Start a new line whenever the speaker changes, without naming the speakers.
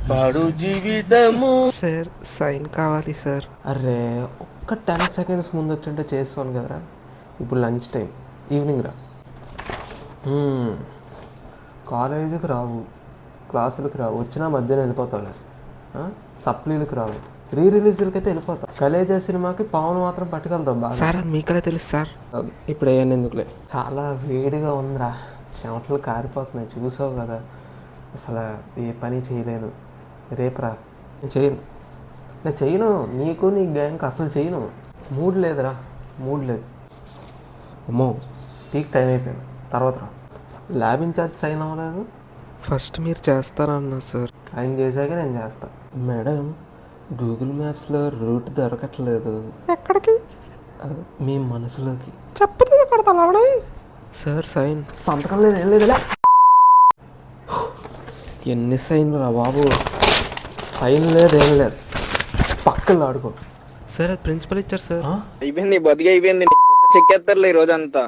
పాడు జీవితము.
Sir sign కావాలి సార్.
అరే ఒక్క 10 seconds ముందు వచ్చుంటే చేస్తాను కదరా. ఇప్పుడు లంచ్ టైం, ఈవినింగ్ రా. కాలేజీకి రావు, క్లాసులకు రావు, వచ్చినా మధ్యాహ్నం వెళ్ళిపోతావులే. సప్లీలకు రావు, రిలీజ్లకి అయితే వెళ్ళిపోతావు. కలేజా సినిమాకి పావును మాత్రం పట్టుకెళ్తావు బాగా.
సార్ అది మీకలే తెలుసు సార్.
ఇప్పుడు వేయండి ఎందుకులే. చాలా వేడిగా ఉందిరా, చెమటలు కారిపోతున్నాయి, చూసావు కదా. అసలు ఏ పని చేయలేను. రేపురా నేను చేయను. నీకు నీ గ్యాంగ్కి అసలు చేయను. మూడ్ లేదురా, మూడ్ లేదు. అమ్మో టీక్ టైం అయిపోయింది, తర్వాత రా. ల్యాబ్ ఇన్ఛార్జ్ సైన్ అవ్వలేదు.
ఫస్ట్ మీరు చేస్తారన్నా సార్.
ఆయన చేశాక నేను చేస్తా. మేడం గూగుల్ మ్యాప్స్లో రూట్ దొరకట్లేదు.
ఎక్కడికి?
మీ మనసులోకి.
చెప్పతే కొడతా సార్. సైన్.
సంతకం లేదు, ఏం లేదులే. ఎన్ని సైన్లు రా బాబు, సైన్ లేదు ఏం లేదు. పక్కన ఆడుకో
సార్. అది ప్రిన్సిపల్ ఇచ్చారు సార్.
అయిపోయింది బతికి అయిపోయింది. చెక్కేస్తారులే ఈ రోజంతా.